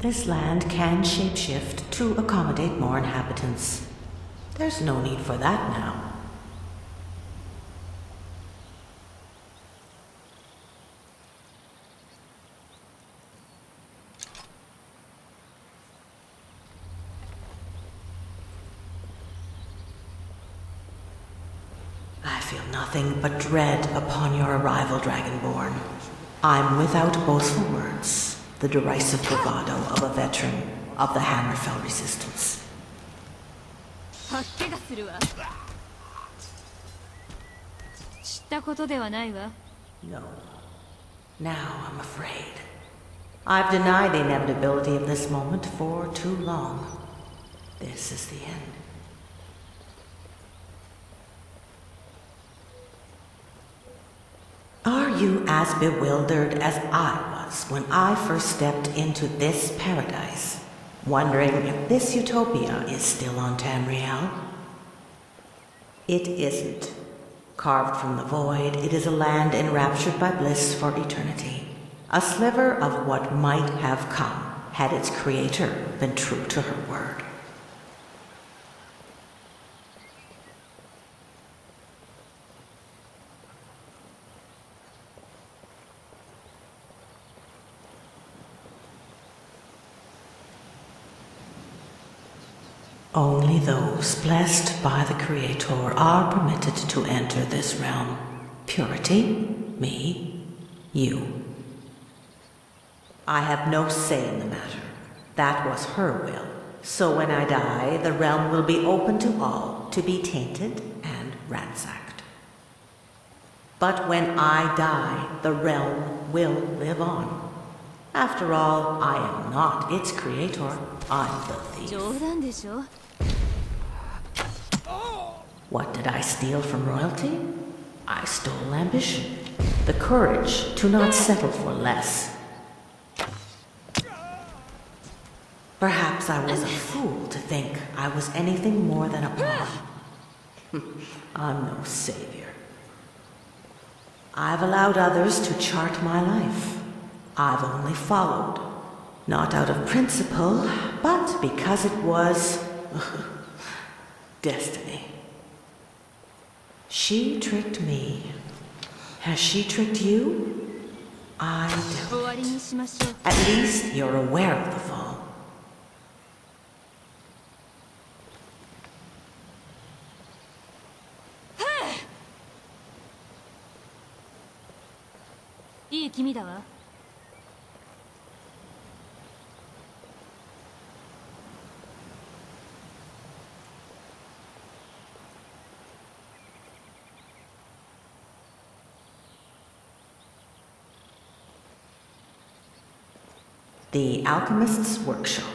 This land can shapeshift to accommodate more inhabitants. There's no need for that now. I feel nothing but dread upon your arrival, Dragonborn. I'm without boastful words, the derisive bravado of a veteran of the Hammerfell resistance. No. Now I'm afraid. I've denied the inevitability of this moment for too long. This is the end. Are you as bewildered as I was when I first stepped into this paradise, wondering if this utopia is still on Tamriel? It isn't. Carved from the void, it is a land enraptured by bliss for eternity. A sliver of what might have come had its creator been true to her word. Only those blessed by the Creator are permitted to enter this realm. Purity, me, you. I have no say in the matter. That was her will. So when I die, the realm will be open to all, to be tainted and ransacked. But when I die, the realm will live on. After all, I am not its creator. I'm the thief. What did I steal from royalty? I stole ambition, the courage to not settle for less. Perhaps I was a fool to think I was anything more than a pawn. I'm no savior. I've allowed others to chart my life. I've only followed, not out of principle, but because it was destiny. She tricked me. Has she tricked you? I doubt it. At least you're aware of the fall. The Alchemist's Workshop.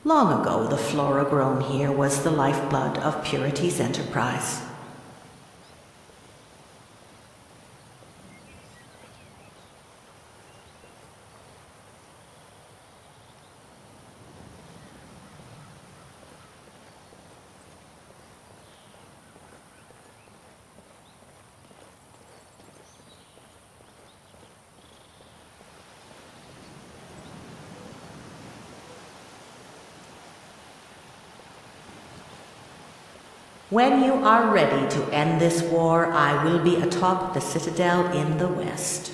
Long ago, the flora grown here was the lifeblood of Purity's enterprise. When you are ready to end this war, I will be atop the citadel in the west.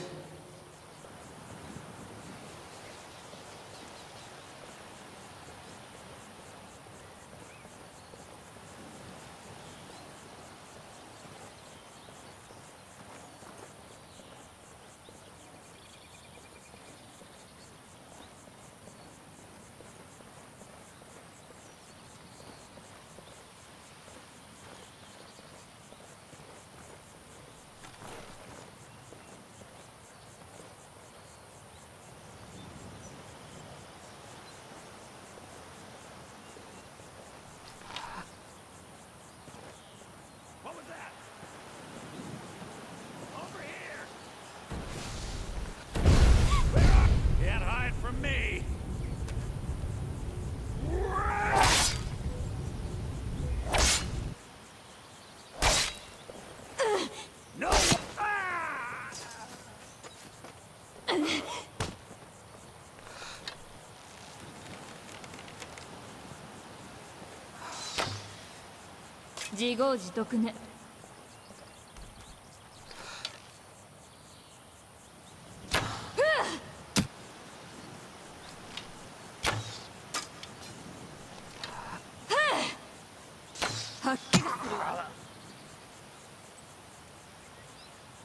自業自得ね。はっきりするわ。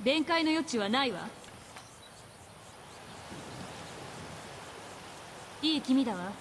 弁解の余地はないわ。いい気味だわ。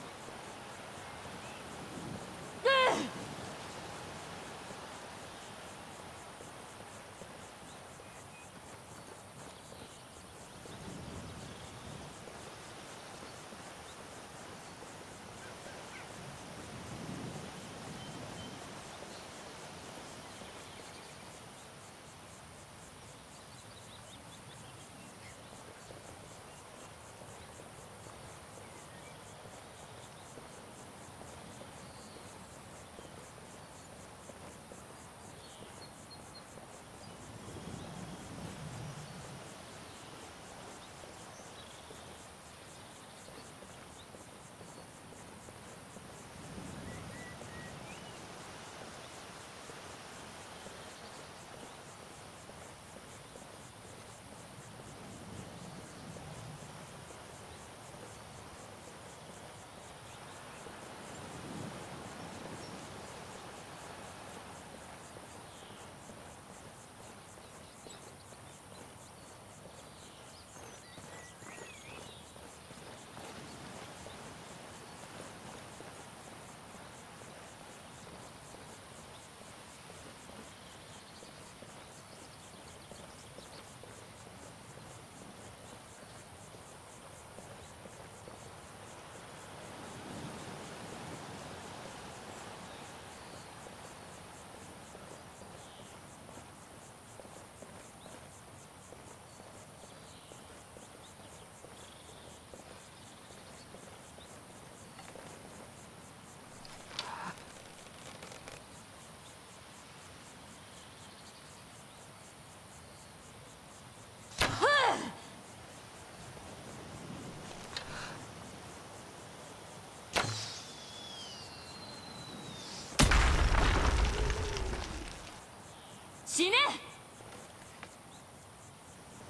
死ね。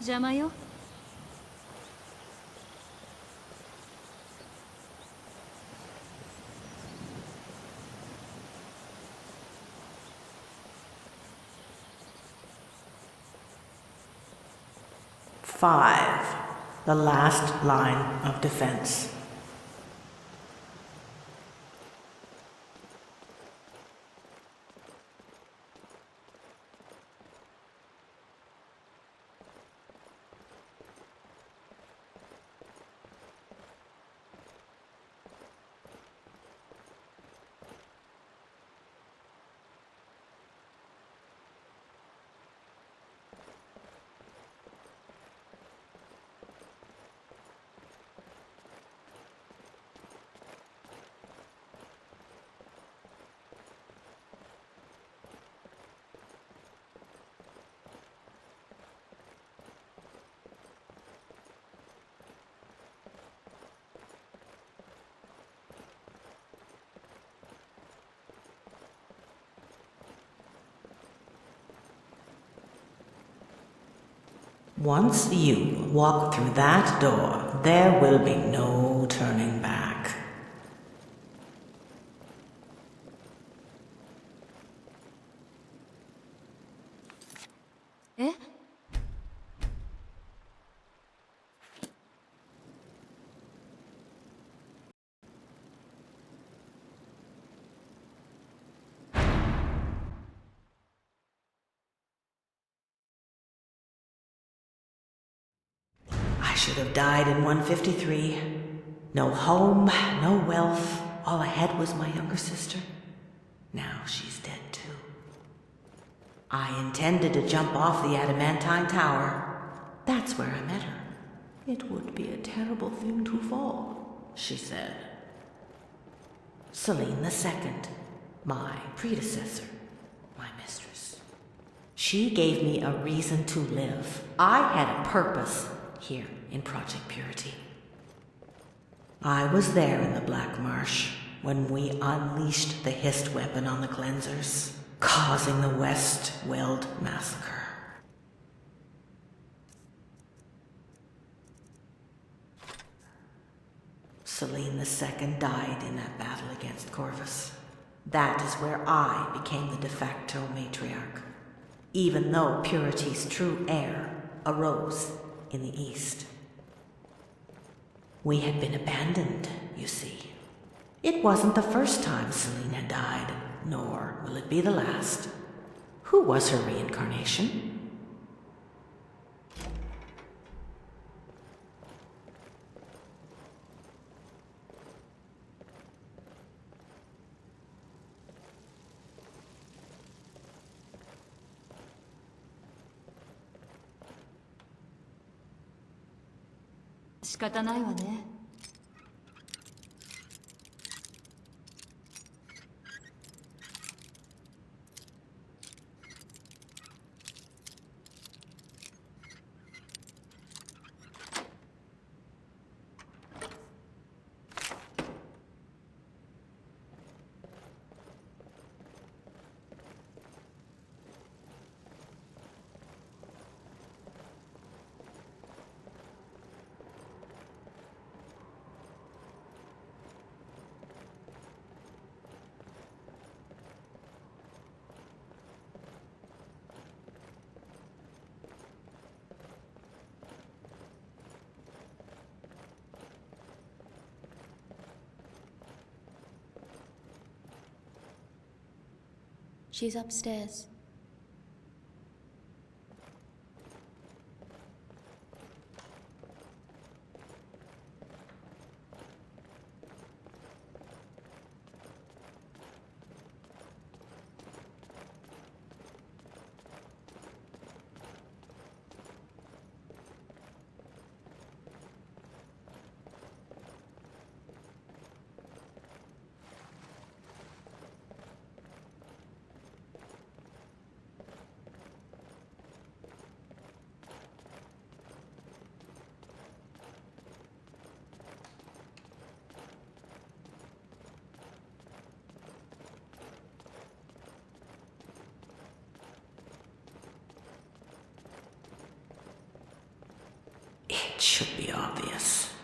邪魔よ。5. The last line of defense. Once you walk through that door, there will be no turning back. Eh? I should have died in 153. No home, no wealth. All I had was my younger sister. Now she's dead too. I intended to jump off the adamantine tower. That's where I met her. It would be a terrible thing to fall, she said. Celine II, my predecessor, my mistress. She gave me a reason to live. I had a purpose here in Project Purity. I was there in the Black Marsh when we unleashed the hissed weapon on the cleansers. causing the West Weld Massacre. Selene II died in that battle against Corvus. That is where I became the de facto matriarch, even though Purity's true heir arose in the East. We had been abandoned, you see. It wasn't the first time Selene had died, nor will it be the last. Who was her reincarnation? "仕方ないわね." She's upstairs. It should be obvious. "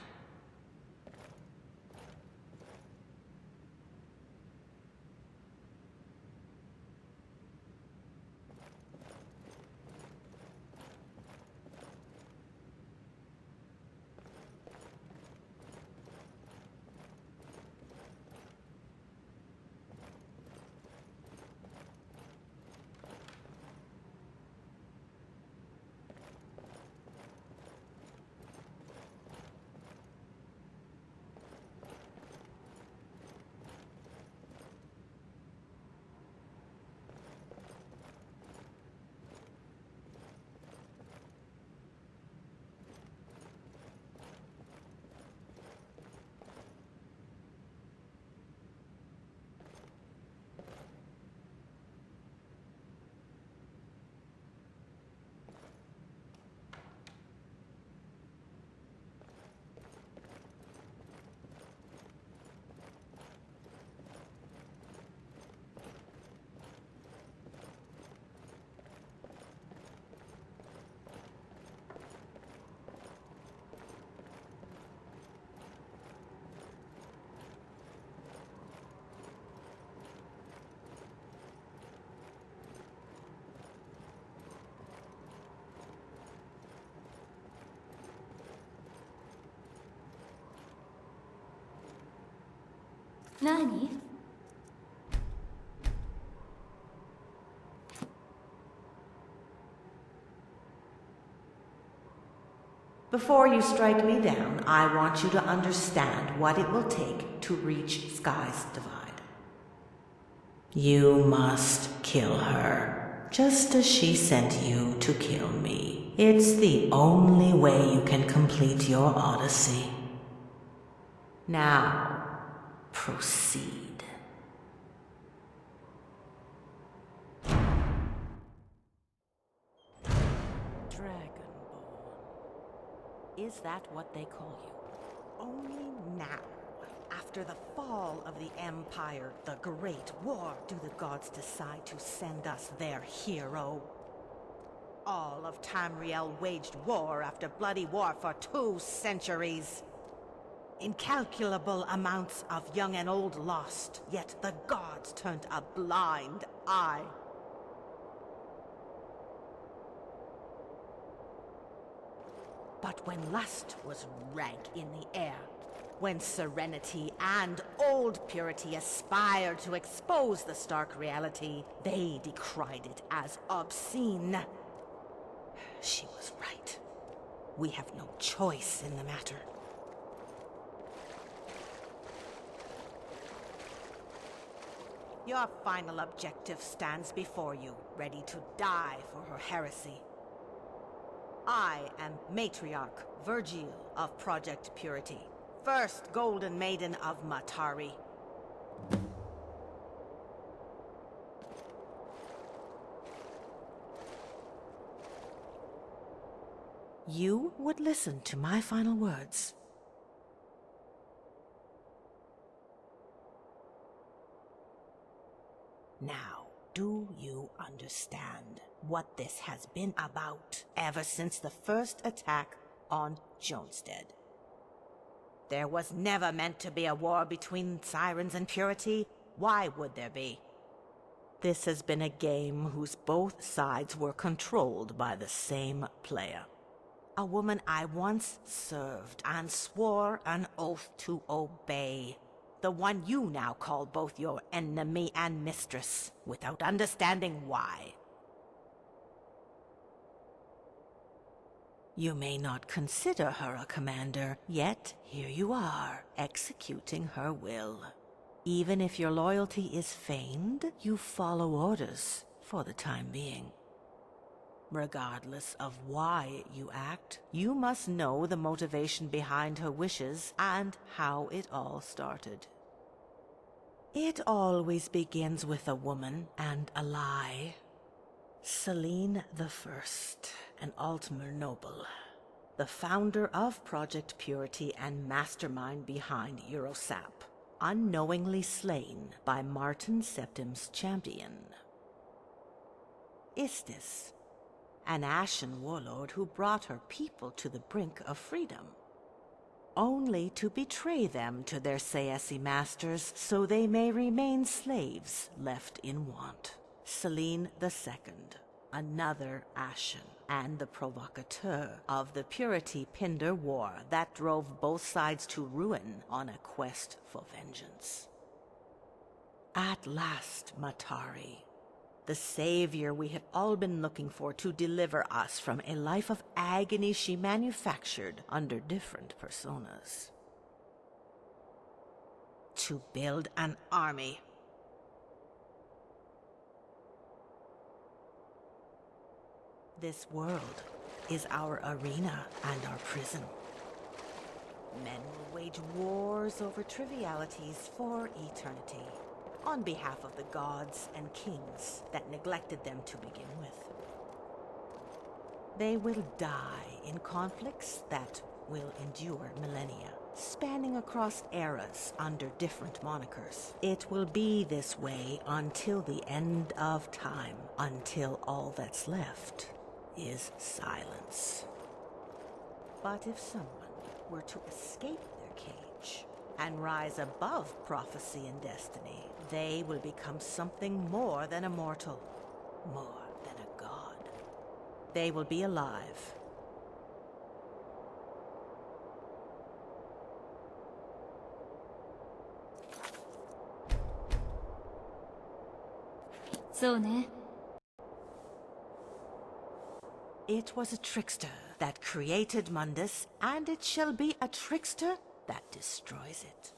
何?" Before you strike me down, I want you to understand what it will take to reach Sky's Divide. You must kill her, just as she sent you to kill me. It's the only way you can complete your odyssey. Now, proceed. Dragonborn. Is that what they call you? Only now, after after the fall of the Empire, the Great War, do the gods decide to send us their hero? All of Tamriel waged war after bloody war for 2 centuries. Incalculable amounts of young and old lost, yet the gods turned a blind eye. But when lust was rank in the air, when serenity and old purity aspired to expose the stark reality, they decried it as obscene. She was right. We have no choice in the matter. Your final objective stands before you, ready to die for her heresy. I am Matriarch Virgil of Project Purity, first Golden Maiden of Matari. You would listen to my final words. Now, do you understand what this has been about ever since the first attack on Jonestead? There was never meant to be a war between sirens and purity. Why would there be? This has been a game whose both sides were controlled by the same player. A woman I once served and swore an oath to obey. The one you now call both your enemy and mistress, without understanding why. You may not consider her a commander, yet here you are, executing her will. Even if your loyalty is feigned, you follow orders for the time being. Regardless of why you act, you must know the motivation behind her wishes and how it all started. It always begins with a woman and a lie. Selene the First, an Altmer noble, the founder of Project Purity and mastermind behind Eurosap, unknowingly slain by Martin Septim's champion. Istis, an Ashen warlord who brought her people to the brink of freedom, only to betray them to their Saesi masters so they may remain slaves left in want. Selene II, another Ashen, and the provocateur of the Purity Pinder War that drove both sides to ruin on a quest for vengeance. At last, Matari, the savior we had all been looking for to deliver us from a life of agony she manufactured under different personas. To build an army. This world is our arena and our prison. Men will wage wars over trivialities for eternity, on behalf of the gods and kings that neglected them to begin with. They will die in conflicts that will endure millennia, spanning across eras under different monikers. It will be this way until the end of time, until all that's left is silence. But if someone were to escape their cage and rise above prophecy and destiny, they will become something more than a mortal, more than a god. They will be alive.そうね。 It was a trickster that created Mundus, and it shall be a trickster that destroys it.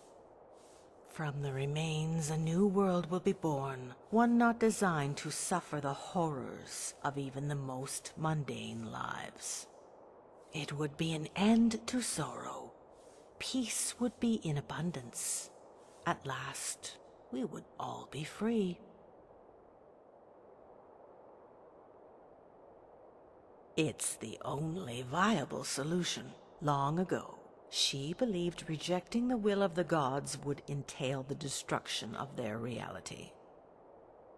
From the remains, a new world will be born, one not designed to suffer the horrors of even the most mundane lives. It would be an end to sorrow. Peace would be in abundance. At last, we would all be free. It's the only viable solution. Long ago, She believed rejecting the will of the gods would entail the destruction of their reality.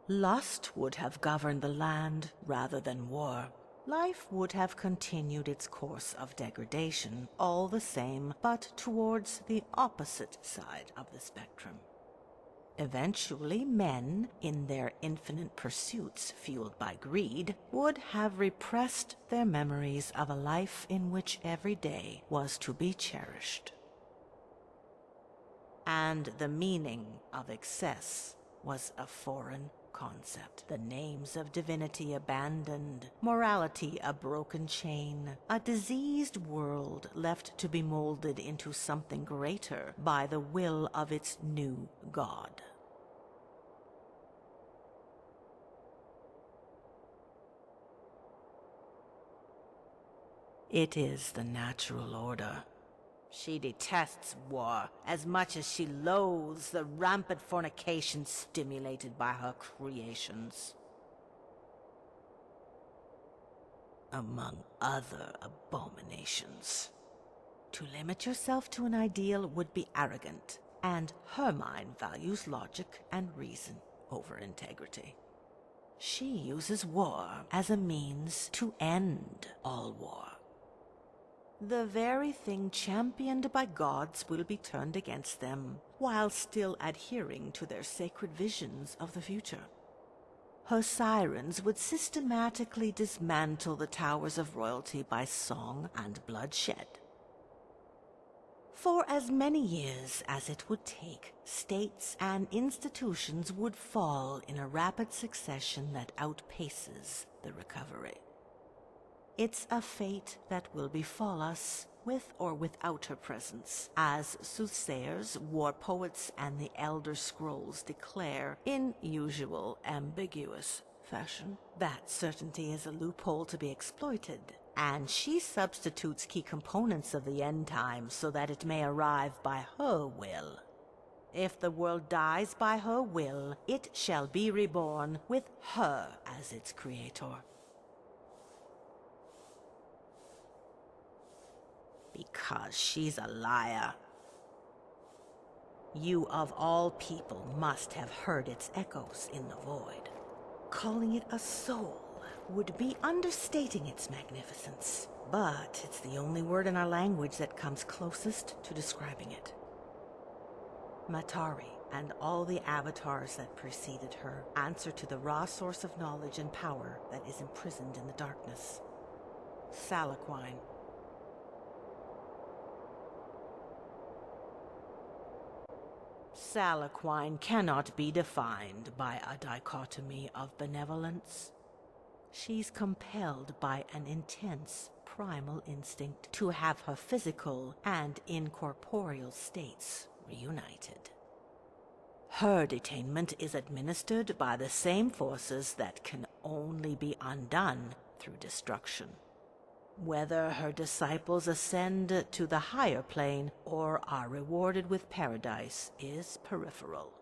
Lust would have governed the land rather than war. Life would have continued its course of degradation all the same, but towards the opposite side of the spectrum. Eventually, men, in their infinite pursuits fueled by greed, would have repressed their memories of a life in which every day was to be cherished. And the meaning of excess was a foreign concept. The names of divinity abandoned, morality a broken chain, a diseased world left to be molded into something greater by the will of its new god. It is the natural order. She detests war as much as she loathes the rampant fornication stimulated by her creations. Among other abominations. To limit yourself to an ideal would be arrogant, and her mind values logic and reason over integrity. She uses war as a means to end all war. The very thing championed by gods will be turned against them, while still adhering to their sacred visions of the future. Her sirens would systematically dismantle the towers of royalty by song and bloodshed. For as many years as it would take, states and institutions would fall in a rapid succession that outpaces the recovery. It's a fate that will befall us, with or without her presence, as soothsayers, war poets, and the Elder Scrolls declare in usual ambiguous fashion. That certainty is a loophole to be exploited, and she substitutes key components of the end times so that it may arrive by her will. If the world dies by her will, it shall be reborn with her as its creator. Because she's a liar. You of all people must have heard its echoes in the void. Calling it a soul would be understating its magnificence, but it's the only word in our language that comes closest to describing it. Matari and all the avatars that preceded her answer to the raw source of knowledge and power that is imprisoned in the darkness. Salaquine. Salaquine cannot be defined by a dichotomy of benevolence. She's compelled by an intense primal instinct to have her physical and incorporeal states reunited. Her detainment is administered by the same forces that can only be undone through destruction. Whether her disciples ascend to the higher plane or are rewarded with paradise is peripheral.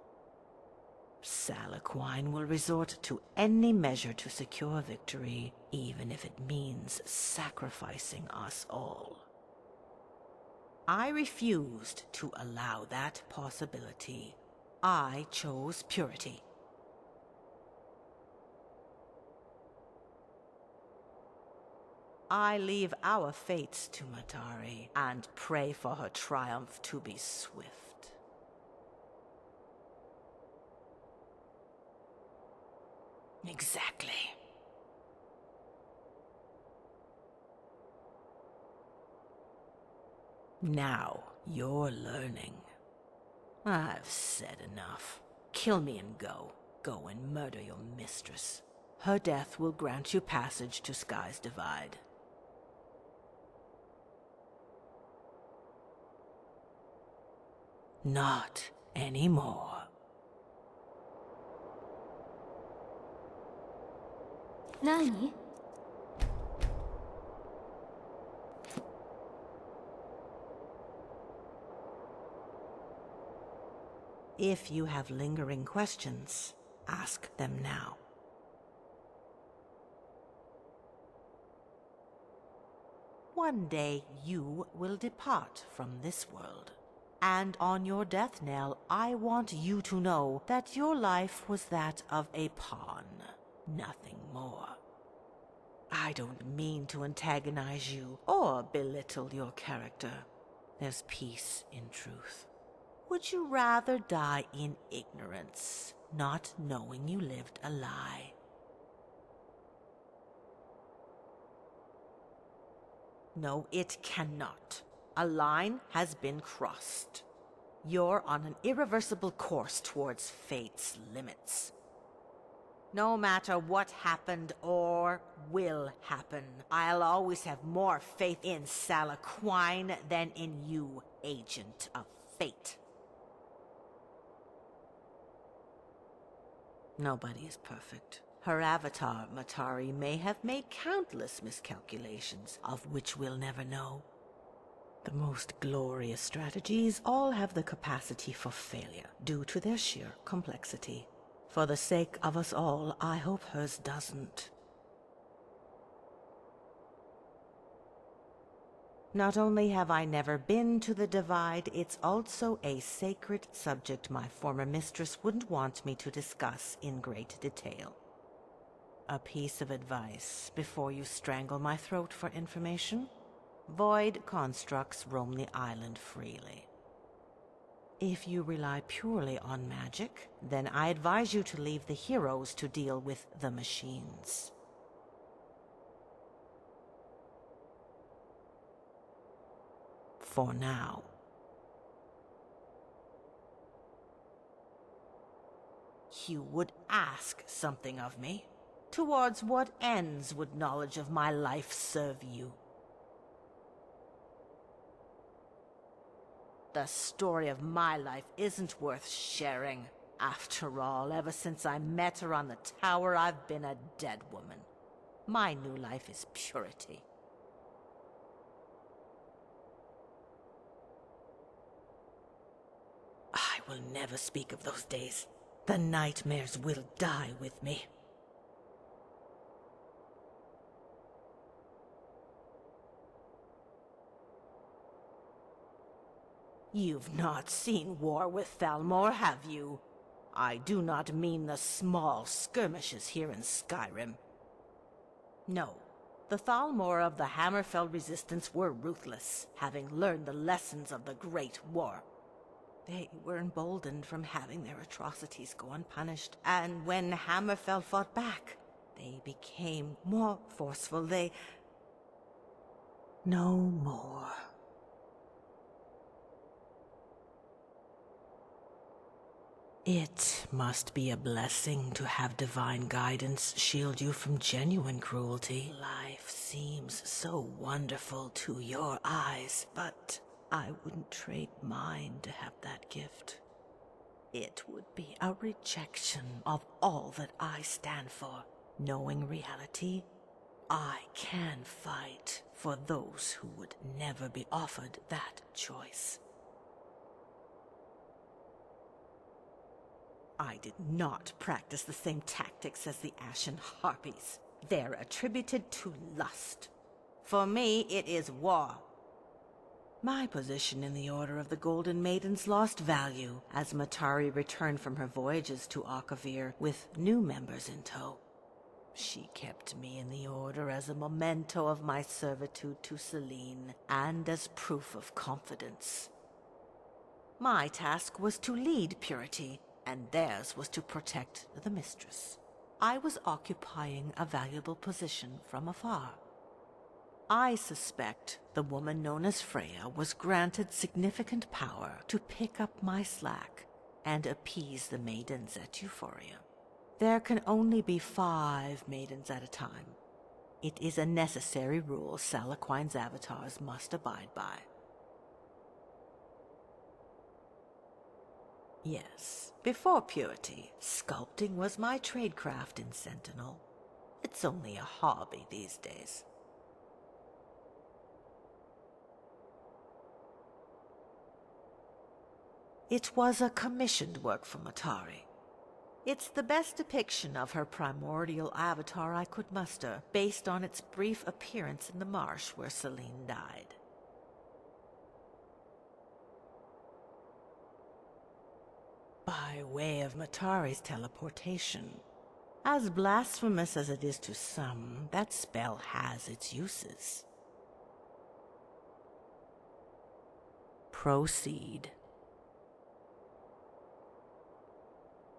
Salaquine will resort to any measure to secure victory, even if it means sacrificing us all. I refused to allow that possibility. I chose purity. I leave our fates to Matari and pray for her triumph to be swift. Exactly. Now you're learning. I've said enough. Kill me and go. Go and murder your mistress. Her death will grant you passage to Sky's Divide. Not anymore. Nani? If you have lingering questions, ask them now. One day you will depart from this world. And on your death knell, I want you to know that your life was that of a pawn, nothing more. I don't mean to antagonize you or belittle your character. There's peace in truth. Would you rather die in ignorance, not knowing you lived a lie? No, it cannot. A line has been crossed. You're on an irreversible course towards fate's limits. No matter what happened or will happen, I'll always have more faith in Sala Quine than in you, agent of fate. Nobody is perfect. Her avatar, Matari, may have made countless miscalculations, of which we'll never know. The most glorious strategies all have the capacity for failure, due to their sheer complexity. For the sake of us all, I hope hers doesn't. Not only have I never been to the Divide, it's also a sacred subject my former mistress wouldn't want me to discuss in great detail. A piece of advice before you strangle my throat for information: void constructs roam the island freely. If you rely purely on magic, then I advise you to leave the heroes to deal with the machines. For now. You would ask something of me. Towards what ends would knowledge of my life serve you? The story of my life isn't worth sharing. After all, ever since I met her on the tower, I've been a dead woman. My new life is purity. I will never speak of those days. The nightmares will die with me. You've not seen war with Thalmor, have you? I do not mean the small skirmishes here in Skyrim. No, the Thalmor of the Hammerfell Resistance were ruthless, having learned the lessons of the Great War. They were emboldened from having their atrocities go unpunished, and when Hammerfell fought back, they became more forceful. No more. It must be a blessing to have divine guidance shield you from genuine cruelty. Life seems so wonderful to your eyes, but I wouldn't trade mine to have that gift. It would be a rejection of all that I stand for. Knowing reality, I can fight for those who would never be offered that choice. I did not practice the same tactics as the Ashen Harpies. They're attributed to lust. For me, it is war. My position in the Order of the Golden Maidens lost value as Matari returned from her voyages to Akavir with new members in tow. She kept me in the Order as a memento of my servitude to Selene and as proof of confidence. My task was to lead purity, and theirs was to protect the mistress. I was occupying a valuable position from afar. I suspect the woman known as Freya was granted significant power to pick up my slack and appease the maidens at Euphoria. There can only be 5 maidens at a time. It is a necessary rule Sala Quine's avatars must abide by. Yes, before purity, sculpting was my tradecraft in Sentinel. It's only a hobby these days. It was a commissioned work from Matari. It's the best depiction of her primordial avatar I could muster, based on its brief appearance in the marsh where Selene died. By way of Matari's teleportation. As blasphemous as it is to some, that spell has its uses. Proceed.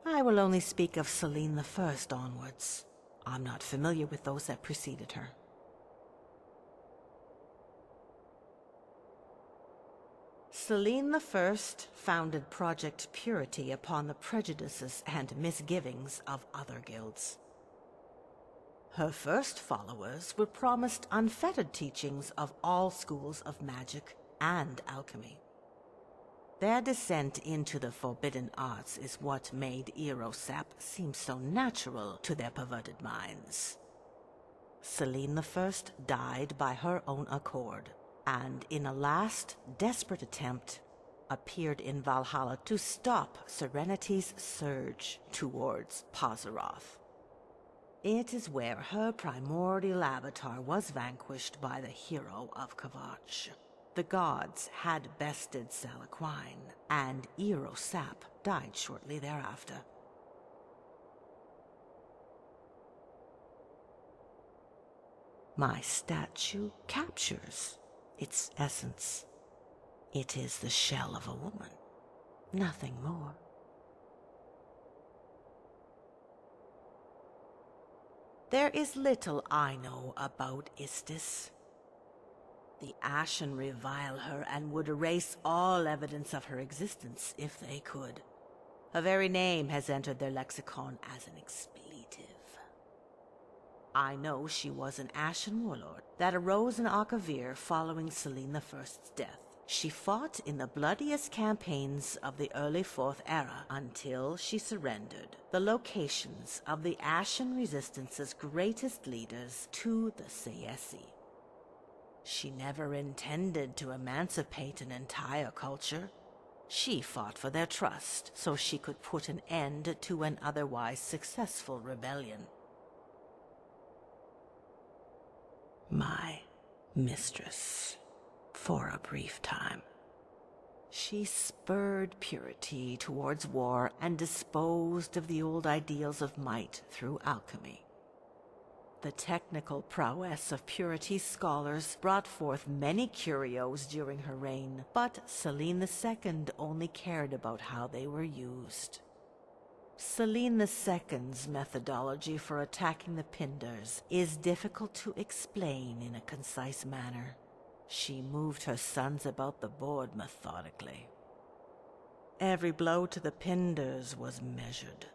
I will only speak of Selene the First onwards. I'm not familiar with those that preceded her. Selene the First founded Project Purity upon the prejudices and misgivings of other guilds. Her first followers were promised unfettered teachings of all schools of magic and alchemy. Their descent into the forbidden arts is what made Erosap seem so natural to their perverted minds. Selene the First died by her own accord, and in a last, desperate attempt, appeared in Valhalla to stop Serenity's surge towards Pazaroth. It is where her primordial avatar was vanquished by the hero of Kvatch. The gods had bested Salaquine, and Erosap died shortly thereafter. My statue captures its essence. It is the shell of a woman, nothing more. There is little I know about Istis. The Ashen revile her and would erase all evidence of her existence if they could. Her very name has entered their lexicon as an expletive. I know she was an Ashen warlord that arose in Akavir following Selene the First's death. She fought in the bloodiest campaigns of the early Fourth Era until she surrendered the locations of the Ashen Resistance's greatest leaders to the Sayesi. She never intended to emancipate an entire culture. She fought for their trust so she could put an end to an otherwise successful rebellion. My mistress, for a brief time. She spurred purity towards war and disposed of the old ideals of might through alchemy. The technical prowess of Purity's scholars brought forth many curios during her reign, but Selene II only cared about how they were used. Selene II's methodology for attacking the Pindars is difficult to explain in a concise manner. She moved her sons about the board methodically. Every blow to the Pindars was measured.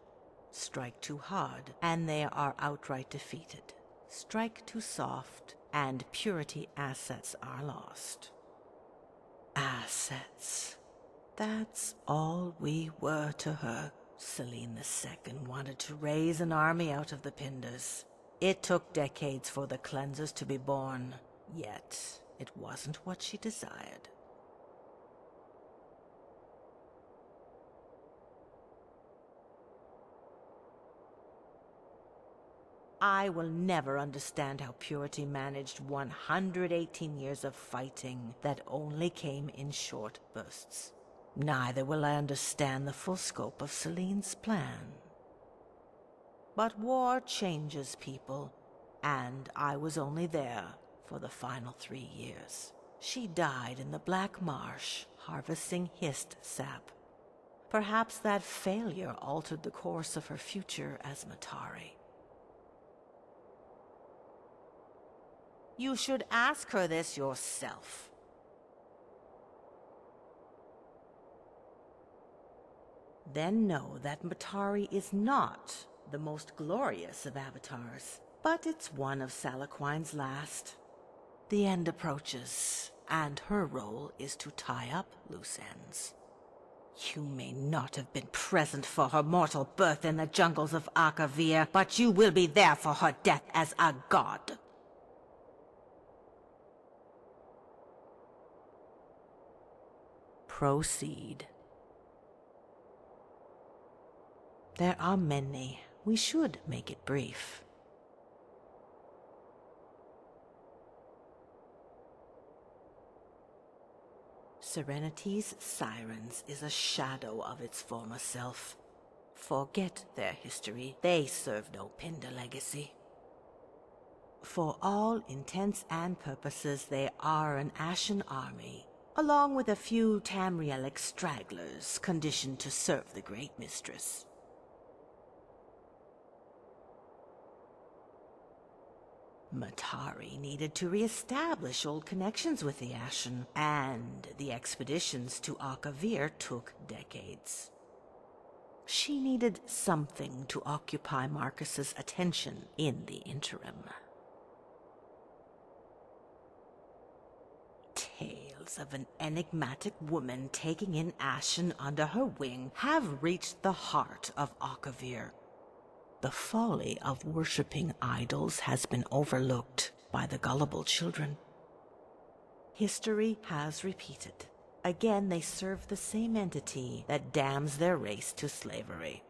Strike too hard, and they are outright defeated. Strike too soft, and Purity assets are lost. Assets. That's all we were to her. Selene II wanted to raise an army out of the Pindars. It took decades for the cleansers to be born, yet it wasn't what she desired. I will never understand how Purity managed 118 years of fighting that only came in short bursts. Neither will I understand the full scope of Selene's plan. But war changes people, and I was only there for the final 3 years. She died in the Black Marsh, harvesting hist sap. Perhaps that failure altered the course of her future as Matari. You should ask her this yourself. Then know that Matari is not the most glorious of avatars, but it's one of Salaquine's last. The end approaches, and her role is to tie up loose ends. You may not have been present for her mortal birth in the jungles of Akavir, but you will be there for her death as a god. Proceed. There are many. We should make it brief. Serenity's Sirens is a shadow of its former self. Forget their history. They serve no Pinda legacy. For all intents and purposes, they are an Ashen army, along with a few Tamrielic stragglers conditioned to serve the Great Mistress. Matari needed to re-establish old connections with the Ashen, and the expeditions to Akavir took decades. She needed something to occupy Marcus's attention in the interim. Tales of an enigmatic woman taking in Ashen under her wing have reached the heart of Akavir. The folly of worshipping idols has been overlooked by the gullible children. History has repeated. Again, they serve the same entity that damns their race to slavery.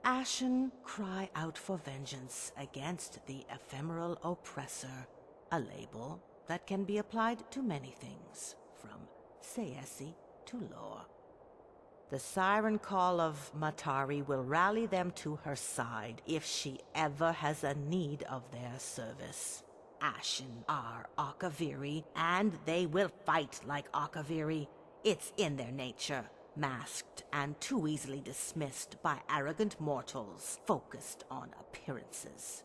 Ashen cry out for vengeance against the ephemeral oppressor, a label that can be applied to many things, from Sayesi to lore. The siren call of Matari will rally them to her side if she ever has a need of their service. Ashen are Akaviri, and they will fight like Akaviri. It's in their nature, masked and too easily dismissed by arrogant mortals focused on appearances.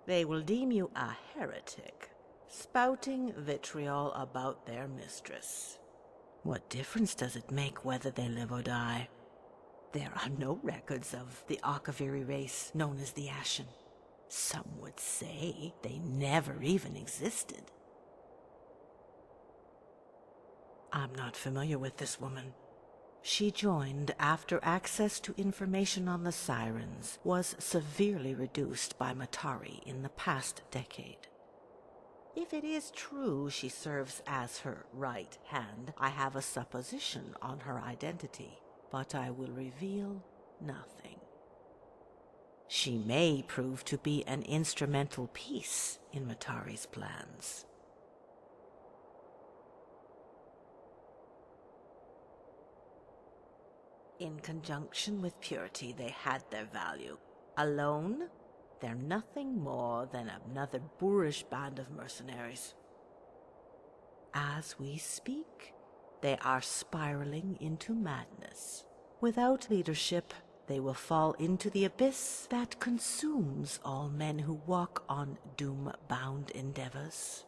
They will deem you a heretic, spouting vitriol about their mistress. What difference does it make whether they live or die? There are no records of the Akaviri race known as the Ashen. Some would say they never even existed. I'm not familiar with this woman. She joined after access to information on the Sirens was severely reduced by Matari in the past decade. If it is true she serves as her right hand, I have a supposition on her identity, but I will reveal nothing. She may prove to be an instrumental piece in Matari's plans. In conjunction with purity, they had their value. Alone, they're nothing more than another boorish band of mercenaries. As we speak, they are spiraling into madness. Without leadership, they will fall into the abyss that consumes all men who walk on doom-bound endeavors.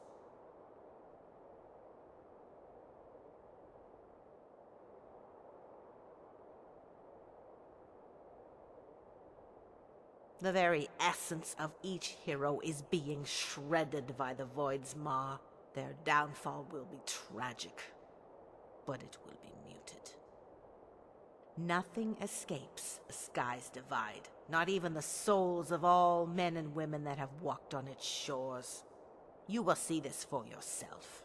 The very essence of each hero is being shredded by the Void's maw. Their downfall will be tragic, but it will be muted. Nothing escapes the sky's divide, not even the souls of all men and women that have walked on its shores. You will see this for yourself.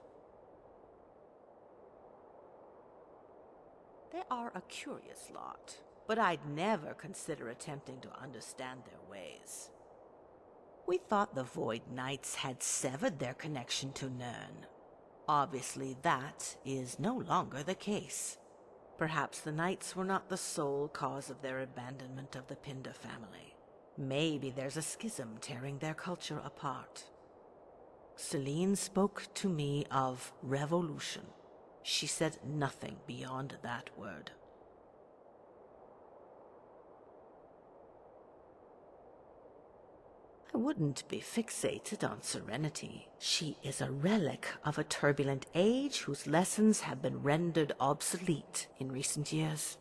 They are a curious lot, but I'd never consider attempting to understand their ways. We thought the Void Knights had severed their connection to Nirn. Obviously that is no longer the case. Perhaps the Knights were not the sole cause of their abandonment of the Pinda family. Maybe there's a schism tearing their culture apart. Celine spoke to me of revolution. She said nothing beyond that word. I wouldn't be fixated on Serenity. She is a relic of a turbulent age whose lessons have been rendered obsolete in recent years.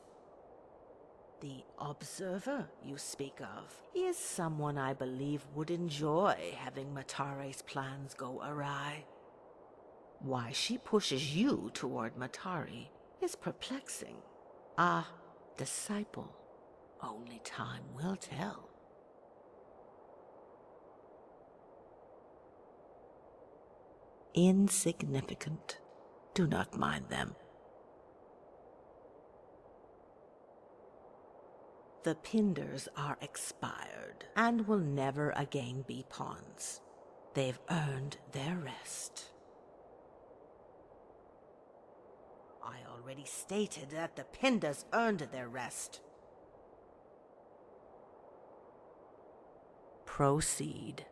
The observer you speak of is someone I believe would enjoy having Matare's plans go awry. Why she pushes you toward Matari is perplexing. A disciple, Only time will tell. Insignificant. Do not mind them. The Pinders are expired and will never again be pawns. They've earned their rest. I already stated that the Pinders earned their rest. Proceed.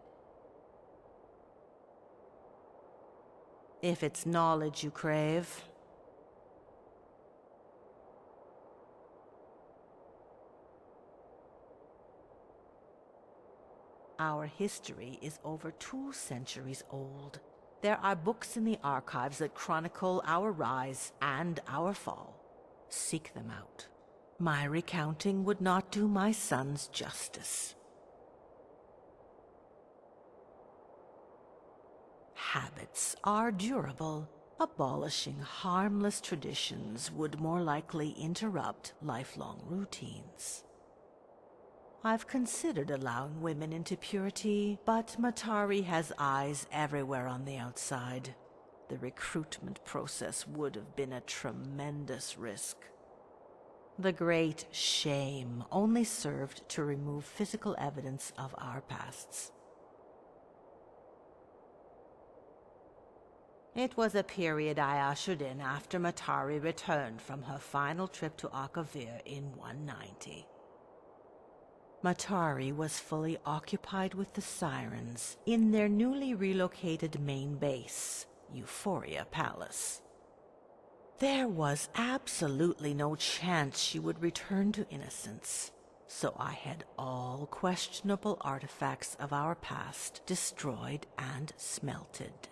If it's knowledge you crave. Our history is over 2 centuries old. There are books in the archives that chronicle our rise and our fall. Seek them out. My recounting would not do my sons justice. Habits are durable. Abolishing harmless traditions would more likely interrupt lifelong routines. I've considered allowing women into purity, but Matari has eyes everywhere on the outside. The recruitment process would have been a tremendous risk. The great shame only served to remove physical evidence of our pasts. It was a period I ushered in after Matari returned from her final trip to Akavir in 190. Matari was fully occupied with the Sirens in their newly relocated main base, Euphoria Palace. There was absolutely no chance she would return to innocence, so I had all questionable artifacts of our past destroyed and smelted.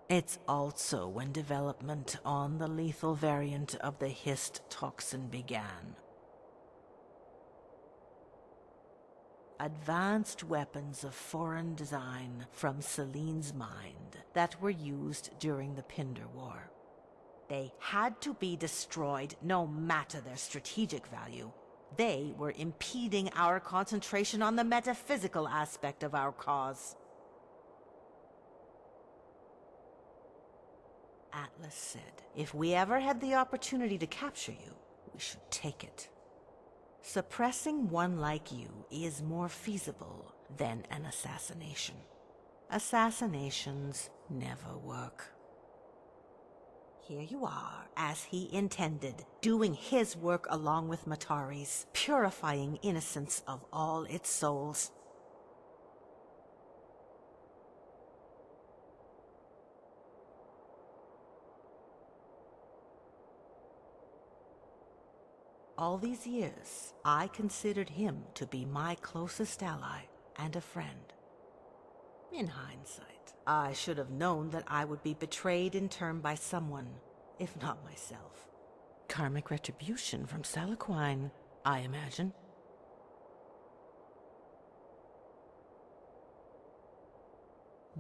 It's also when development on the lethal variant of the Hist toxin began. Advanced weapons of foreign design from Celine's mind that were used during the Pinder War. They had to be destroyed no matter their strategic value. They were impeding our concentration on the metaphysical aspect of our cause. Atlas said, if we ever had the opportunity to capture you, we should take it. Suppressing one like you is more feasible than an assassination. Assassinations never work. Here you are, as he intended, doing his work along with Matari's, purifying innocence of all its souls. All these years, I considered him to be my closest ally and a friend. In hindsight, I should have known that I would be betrayed in turn by someone, if not myself. Karmic retribution from Salaquine, I imagine.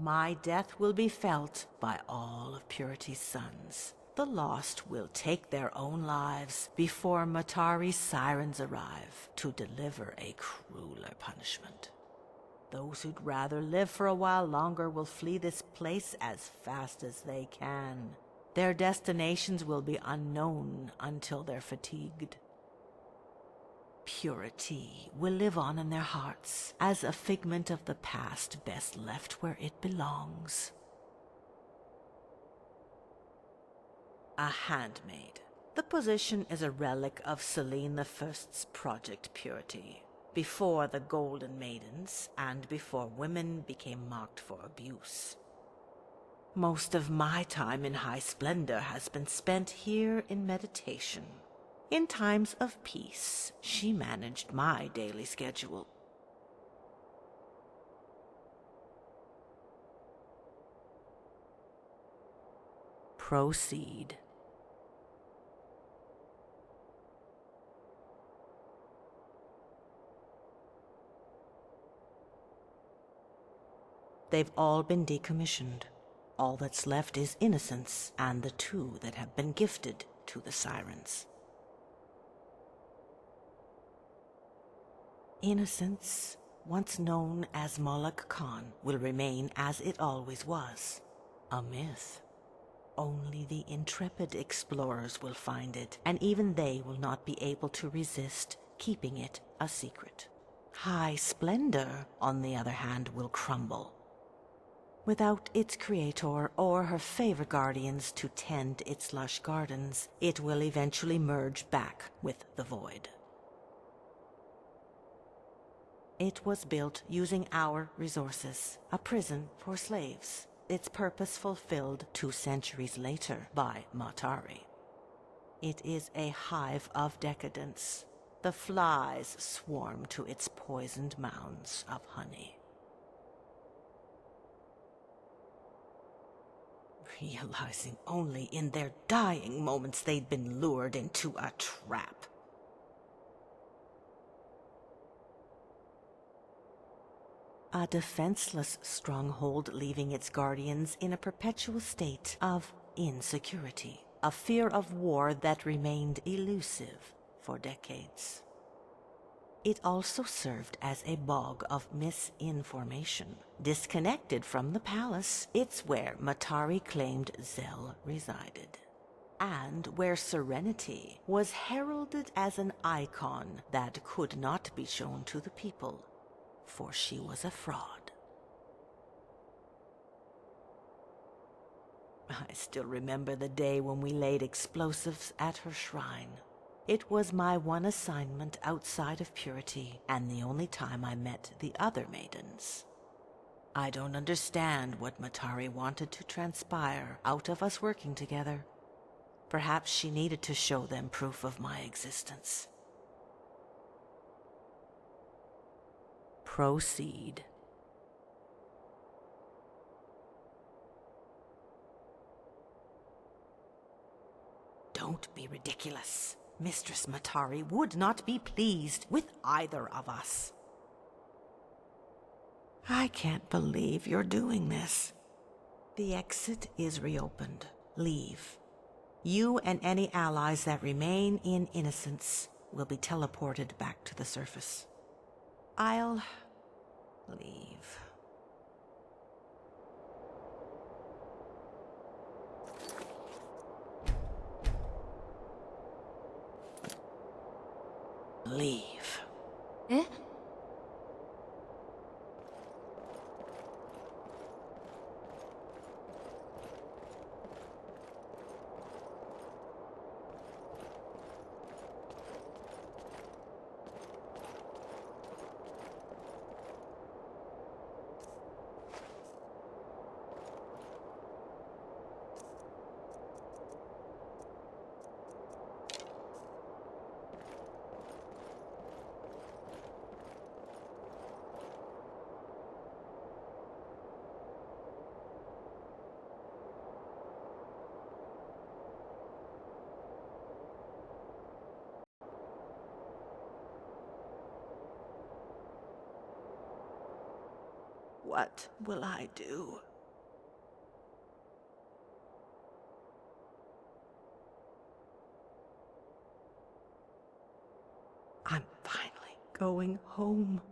My death will be felt by all of Purity's sons. The lost will take their own lives before Matari's sirens arrive to deliver a crueler punishment. Those who'd rather live for a while longer will flee this place as fast as they can. Their destinations will be unknown until they're fatigued. Purity will live on in their hearts as a figment of the past best left where it belongs. A handmaid. The position is a relic of Selene I's Project Purity, before the Golden Maidens and before women became marked for abuse. Most of my time in high splendor has been spent here in meditation. In times of peace, she managed my daily schedule. Proceed. They've all been decommissioned. All that's left is innocence and the 2 that have been gifted to the Sirens. Innocence, once known as Moloch Khan, will remain as it always was, a myth. Only the intrepid explorers will find it, and even they will not be able to resist keeping it a secret. High Splendor, on the other hand, will crumble. Without its creator or her favorite guardians to tend its lush gardens, it will eventually merge back with the void. It was built using our resources, a prison for slaves, its purpose fulfilled 2 centuries later by Matari. It is a hive of decadence. The flies swarm to its poisoned mounds of honey. Realizing only in their dying moments they'd been lured into a trap. A defenseless stronghold, leaving its guardians in a perpetual state of insecurity, a fear of war that remained elusive for decades. It also served as a bog of misinformation. Disconnected from the palace, it's where Matari claimed Zell resided, and where Serenity was heralded as an icon that could not be shown to the people, for she was a fraud. I still remember the day when we laid explosives at her shrine. It was my one assignment outside of Purity, and the only time I met the other maidens. I don't understand what Matari wanted to transpire out of us working together. Perhaps she needed to show them proof of my existence. Proceed. Don't be ridiculous. Mistress Matari would not be pleased with either of us. I can't believe you're doing this. The exit is reopened. Leave. You and any allies that remain in innocence will be teleported back to the surface. I'll leave. Leave. Eh? What will I do? I'm finally going home.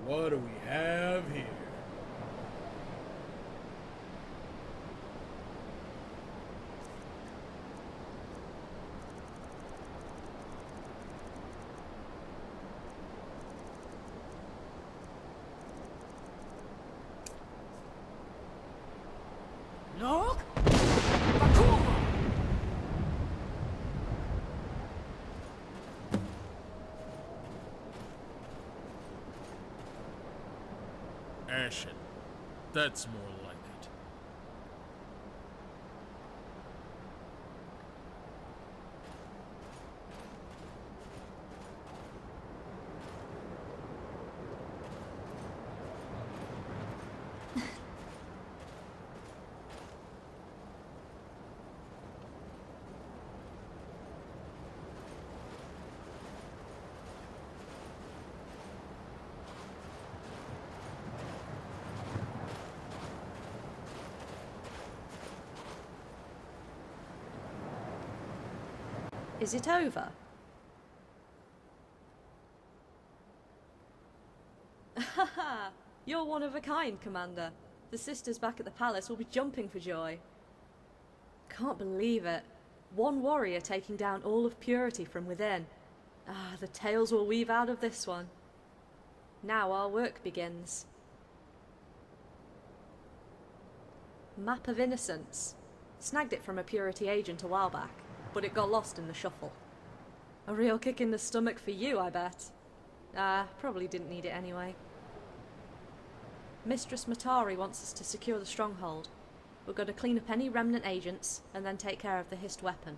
What do we have here? Look! Ashen. That's more like it. Is it over? Haha! You're one of a kind, Commander. The sisters back at the palace will be jumping for joy. Can't believe it. One warrior taking down all of Purity from within. Ah, the tales we'll weave out of this one. Now our work begins. Map of Innocence. Snagged it from a Purity agent a while back, but it got lost in the shuffle. A real kick in the stomach for you, I bet. Probably didn't need it anyway. Mistress Matari wants us to secure the stronghold. We've got to clean up any remnant agents and then take care of the hissed weapon.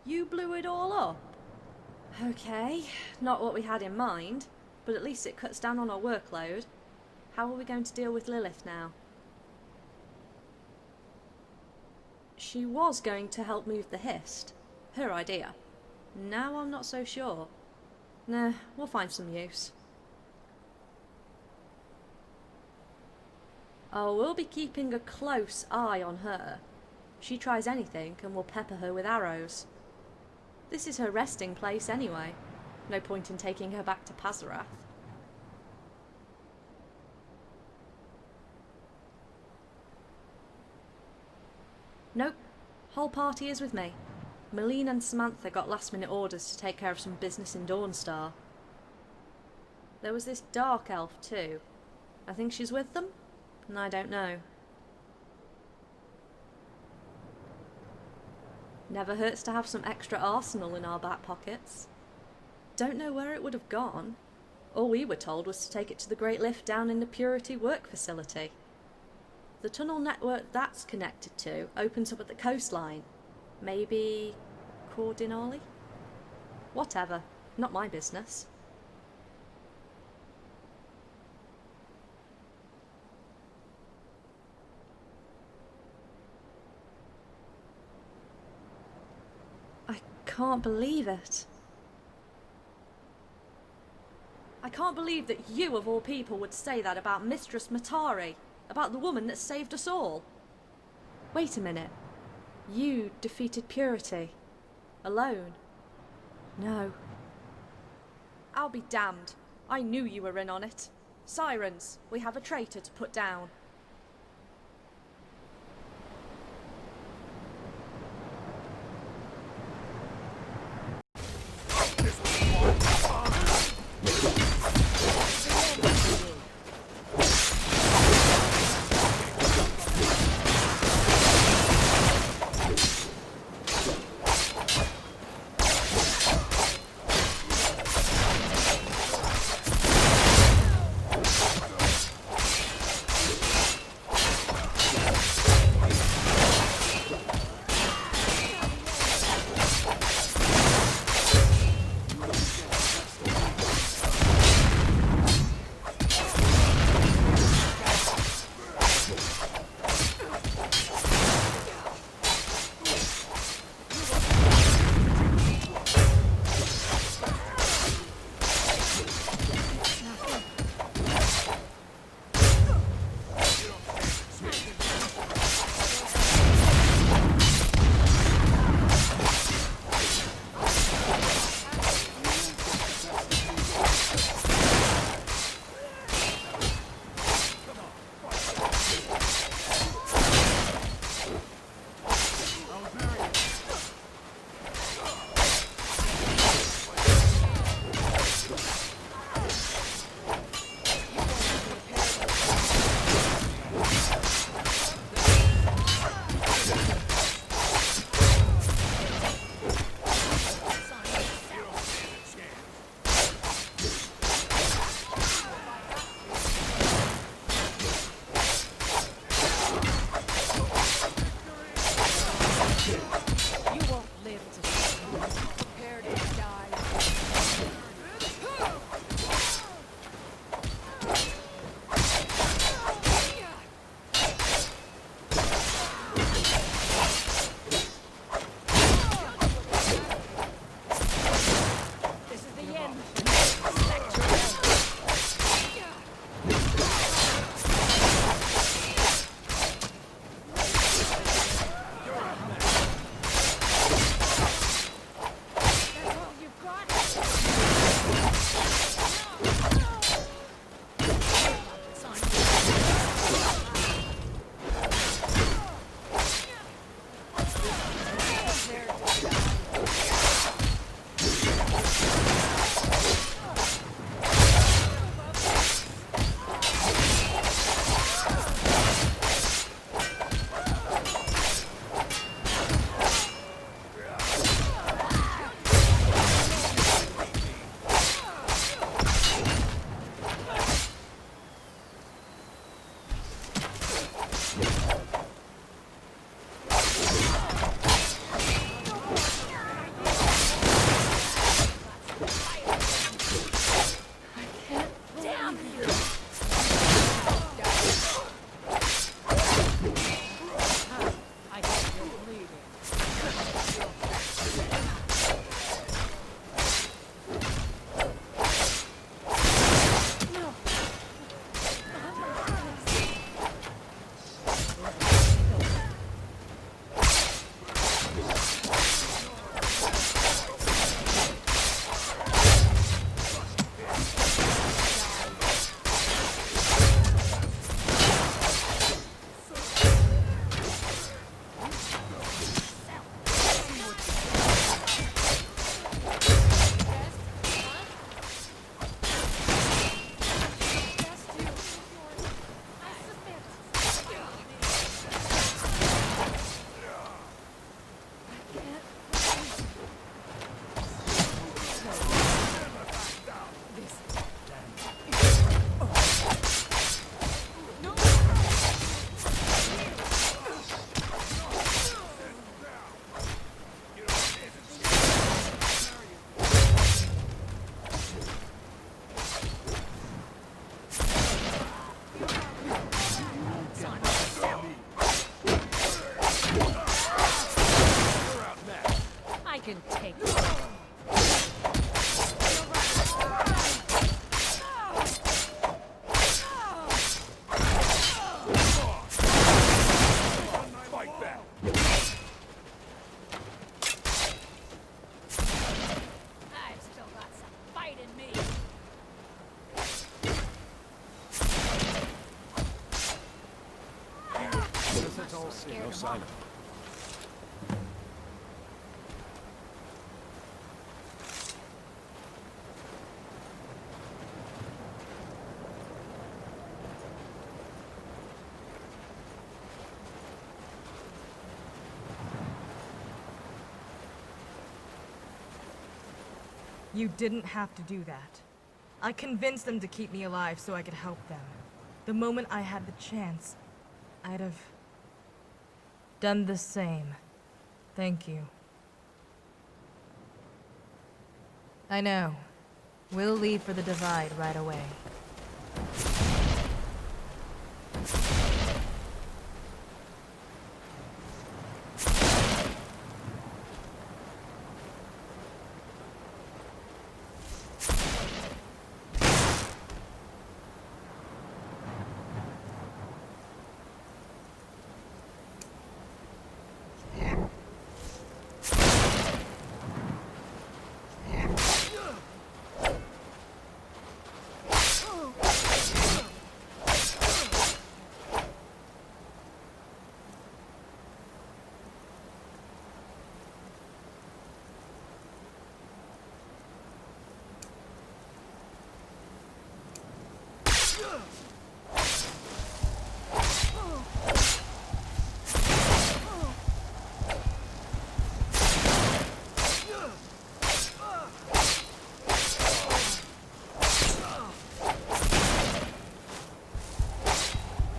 You blew it all up? Okay, not what we had in mind, but at least it cuts down on our workload. How are we going to deal with Lilith now? She was going to help move the hissed. Her idea. Now I'm not so sure. Nah, we'll find some use. Oh, we'll be keeping a close eye on her. She tries anything and we'll pepper her with arrows. This is her resting place anyway. No point in taking her back to Pazarath. Nope. Whole party is with me. Malene and Samantha got last-minute orders to take care of some business in Dawnstar. There was this dark elf too. I think she's with them? I don't know. Never hurts to have some extra arsenal in our back pockets. Don't know where it would have gone. All we were told was to take it to the Great Lift down in the Purity work facility. The tunnel network that's connected to opens up at the coastline. Maybe Cordinali? Whatever. Not my business. I can't believe it. I can't believe that you, of all people, would say that about Mistress Matari. About the woman that saved us all. Wait a minute. You defeated Purity. Alone. No. I'll be damned. I knew you were in on it. Sirens, we have a traitor to put down. can take it. Fight back. I've still got some fight in me. No sign of it. You didn't have to do that. I convinced them to keep me alive so I could help them. The moment I had the chance, I'd have done the same. Thank you. I know. We'll leave for the Divide right away.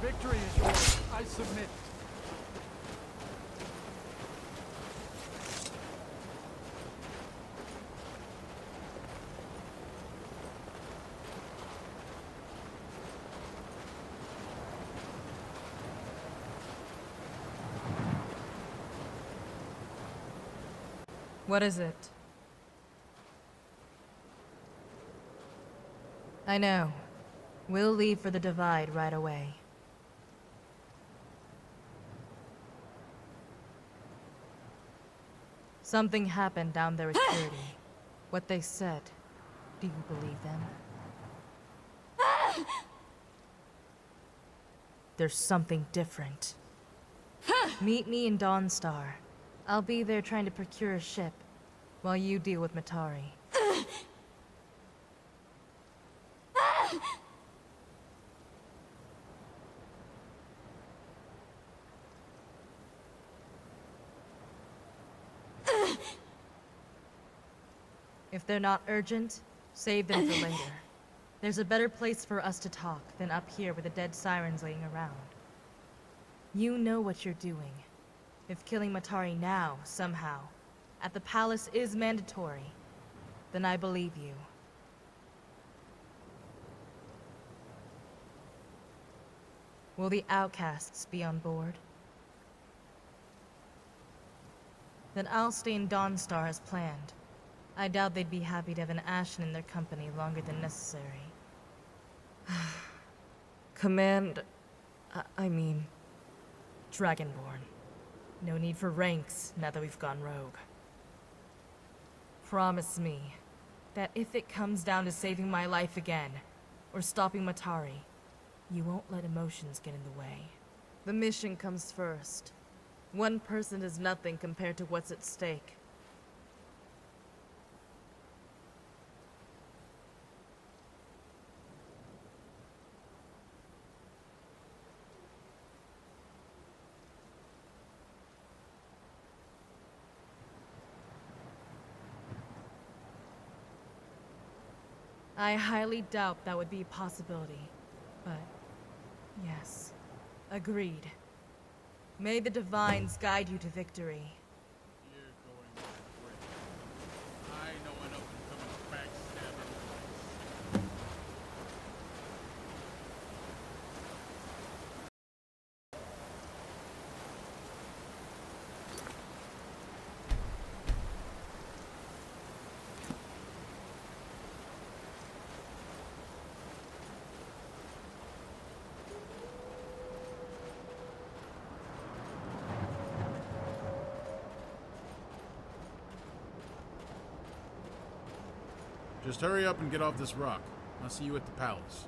Victory is yours. I submit. What is it? I know. We'll leave for the Divide right away. Something happened down there with Purity. What they said, do you believe them? There's something different. Meet me in Dawnstar. I'll be there trying to procure a ship, while you deal with Matari. If they're not urgent, save them for later. There's a better place for us to talk than up here with the dead sirens laying around. You know what you're doing. If killing Matari now, somehow, at the palace is mandatory, then I believe you. Will the outcasts be on board? Then I'll stay in Dawnstar as planned. I doubt they'd be happy to have an Ashen in their company longer than necessary. Command... I mean... Dragonborn. No need for ranks now that we've gone rogue. Promise me that if it comes down to saving my life again, or stopping Matari, you won't let emotions get in the way. The mission comes first. One person is nothing compared to what's at stake. I highly doubt that would be a possibility, but yes, agreed. May the Divines guide you to victory. You're going great. I know an up-and-coming backstabber. Just hurry up and get off this rock. I'll see you at the palace.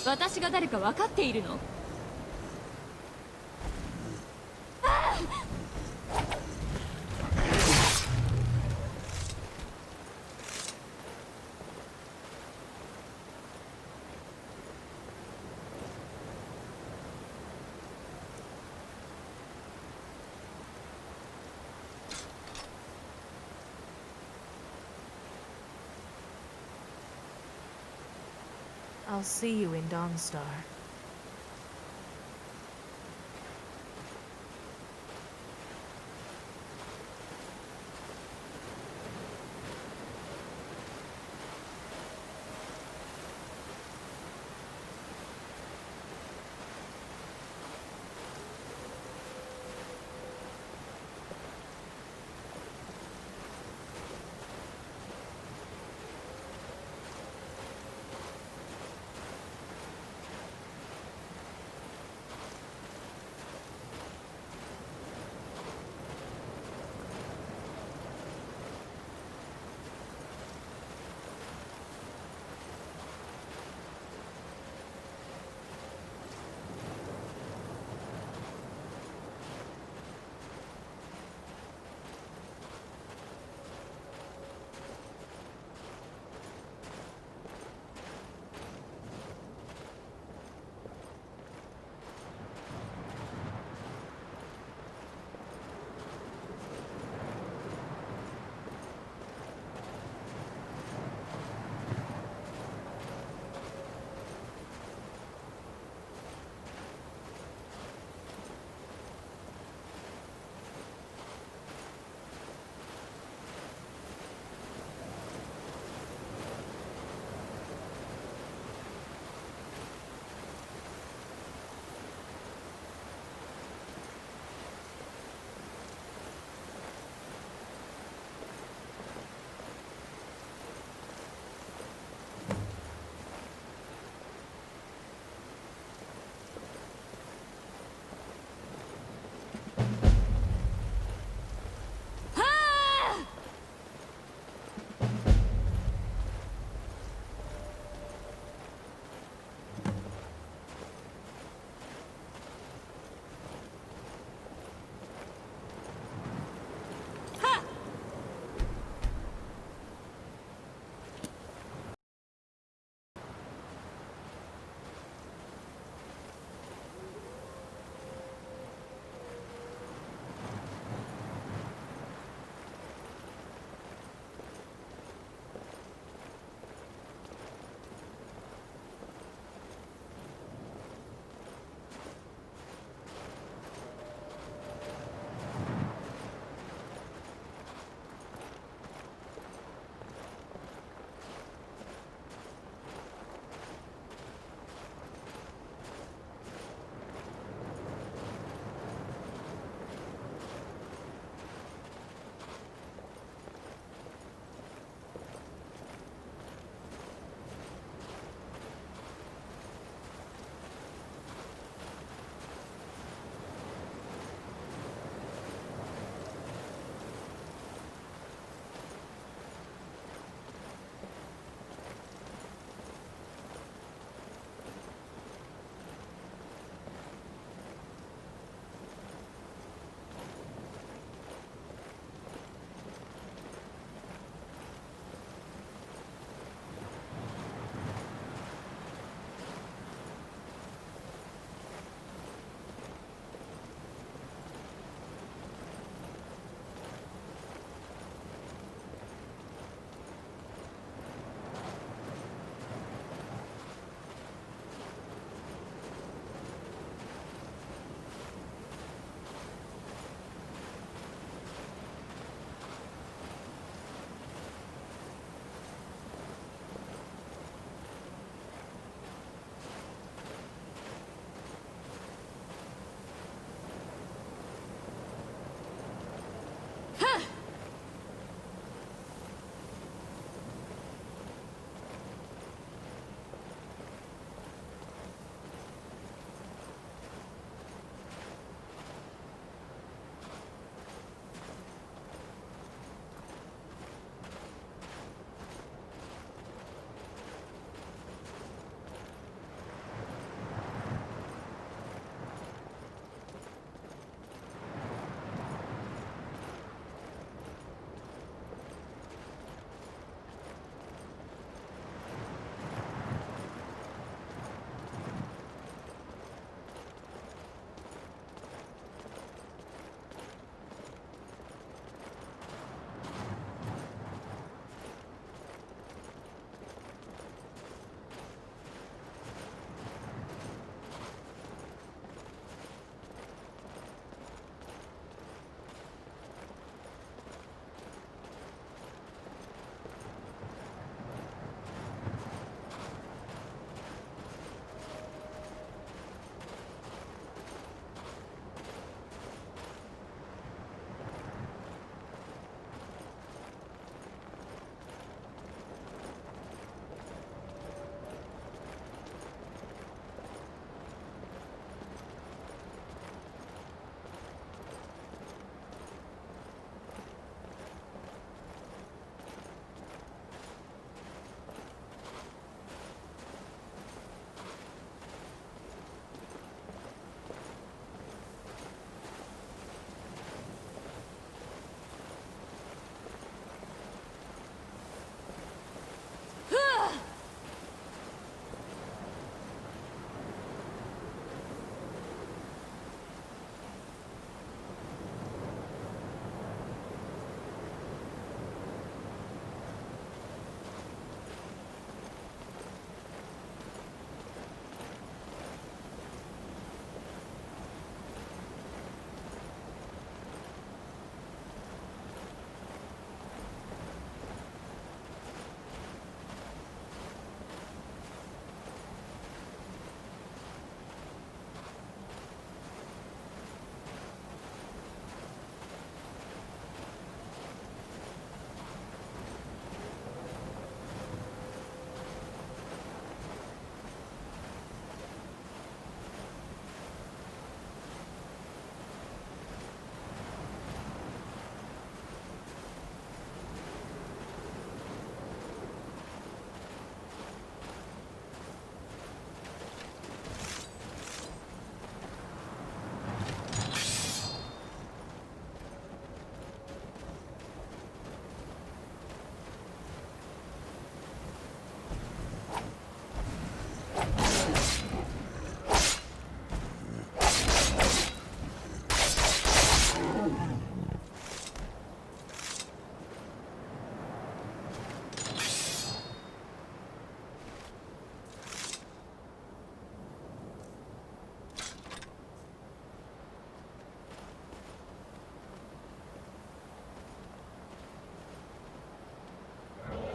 私が誰か分かっているの？I'll see you in Dawnstar.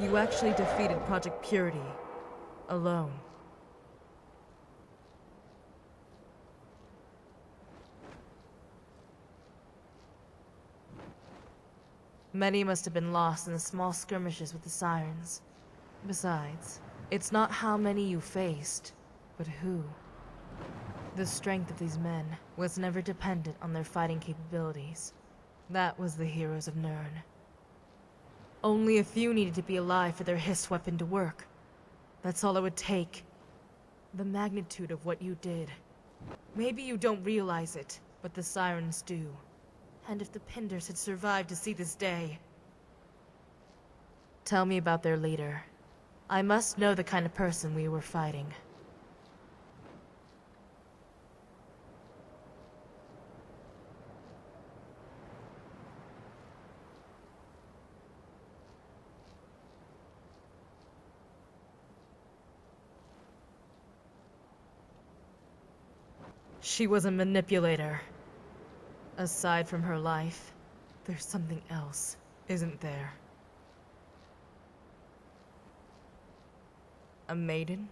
You actually defeated Project Purity. Alone. Many must have been lost in the small skirmishes with the Sirens. Besides, it's not how many you faced, but who. The strength of these men was never dependent on their fighting capabilities. That was the heroes of Nirn. Only a few needed to be alive for their Hiss weapon to work. That's all it would take. The magnitude of what you did. Maybe you don't realize it, but the Sirens do. And if the Pinders had survived to see this day... Tell me about their leader. I must know the kind of person we were fighting. She was a manipulator. Aside from her life, there's something else, isn't there? A maiden?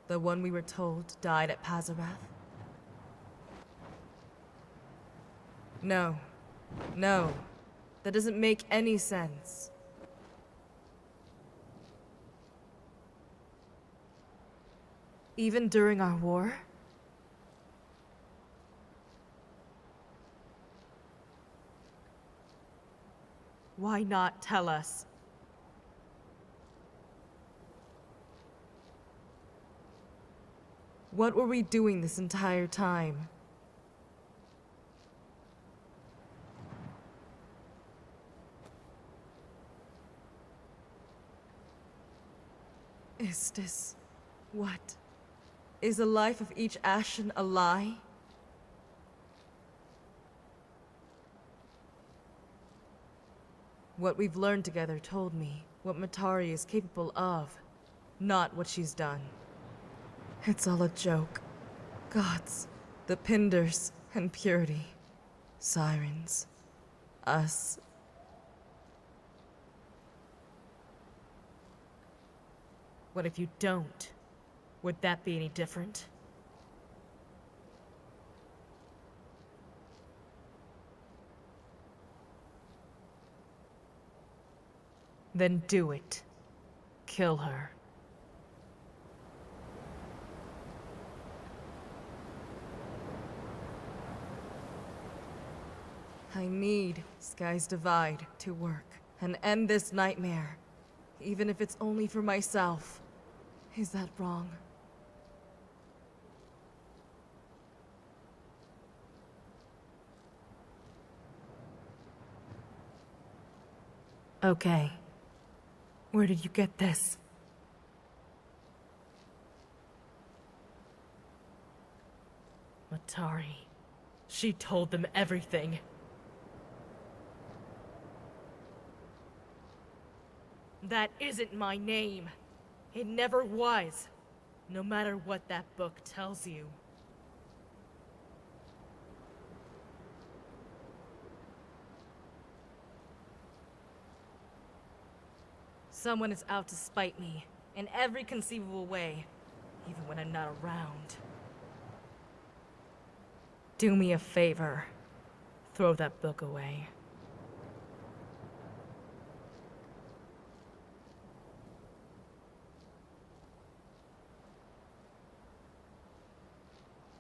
The one we were told died at Pazarath? No. No. That doesn't make any sense. Even during our war? Why not tell us? What were we doing this entire time? Is this... what? Is the life of each Ashen a lie? What we've learned together told me what Matari is capable of, not what she's done. It's all a joke. Gods, the Pinders, and Purity. Sirens. Us. What if you don't? Would that be any different? Then do it. Kill her. I need Sky's Divide to work and end this nightmare, even if it's only for myself. Is that wrong? Okay. Where did you get this? Matari. She told them everything. That isn't my name. It never was. No matter what that book tells you. Someone is out to spite me, in every conceivable way, even when I'm not around. Do me a favor. Throw that book away.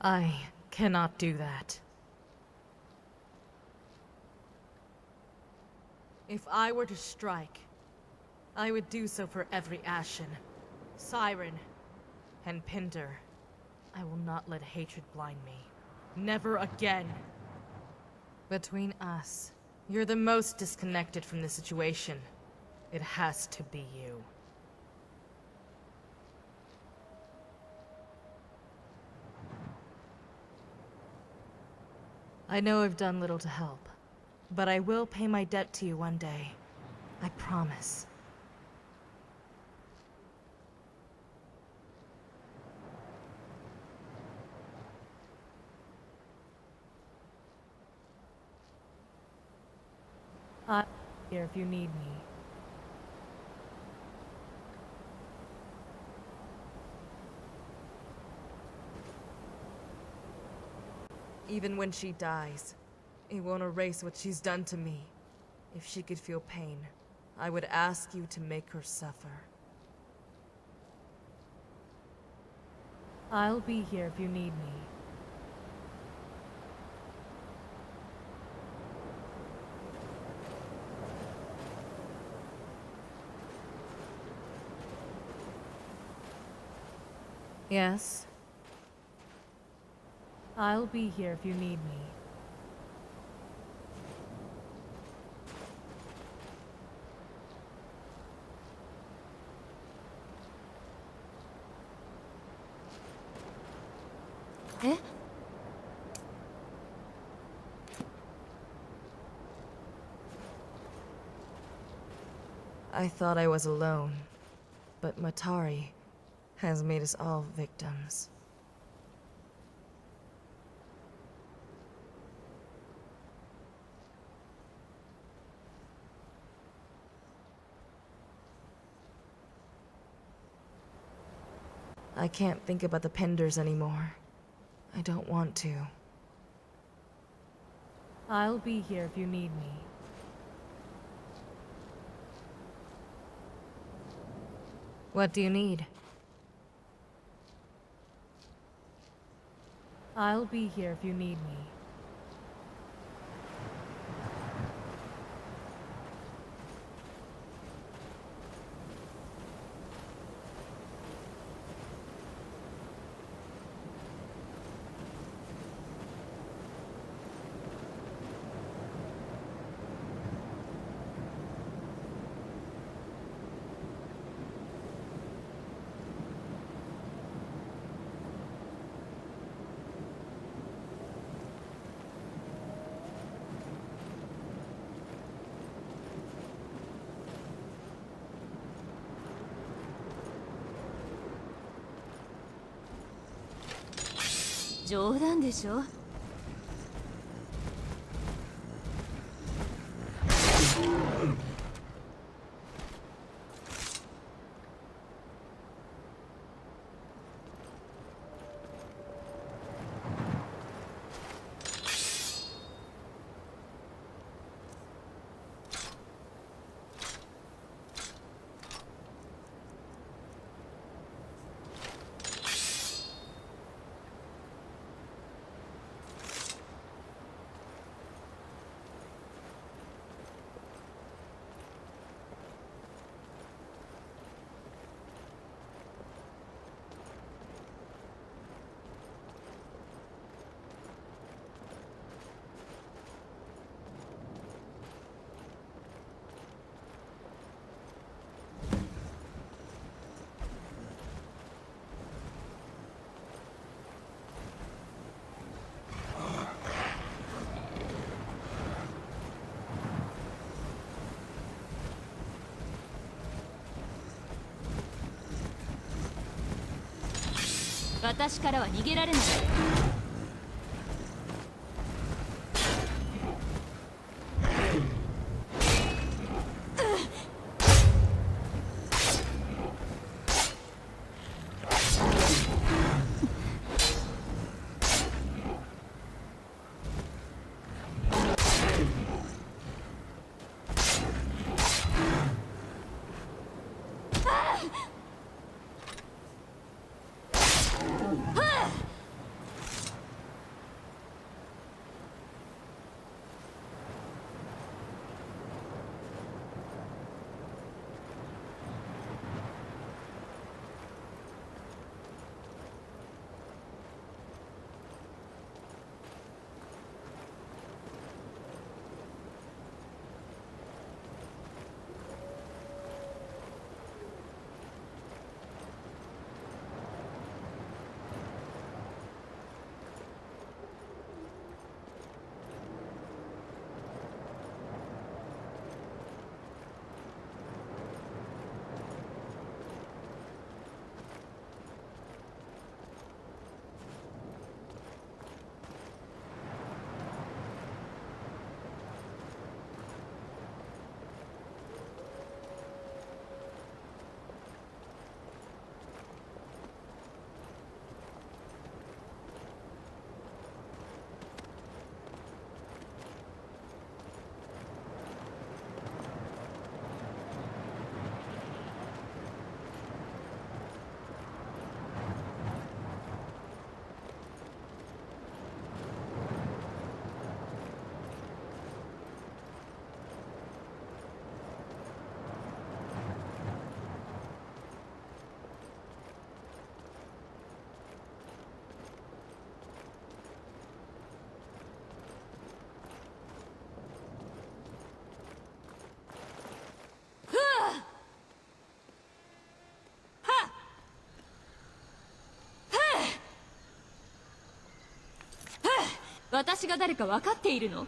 I cannot do that. If I were to strike, I would do so for every Ashen, Siren, and Pinder. I will not let hatred blind me. Never again. Between us, you're the most disconnected from the situation. It has to be you. I know I've done little to help, but I will pay my debt to you one day. I promise. I'm here if you need me. Even when she dies, it won't erase what she's done to me. If she could feel pain, I would ask you to make her suffer. I'll be here if you need me. Yes? I'll be here if you need me. Eh? I thought I was alone, but Matari has made us all victims. I can't think about the Penders anymore. I don't want to. I'll be here if you need me. What do you need? I'll be here if you need me.冗談でしょ。私からは逃げられない。私が誰か分かっているの？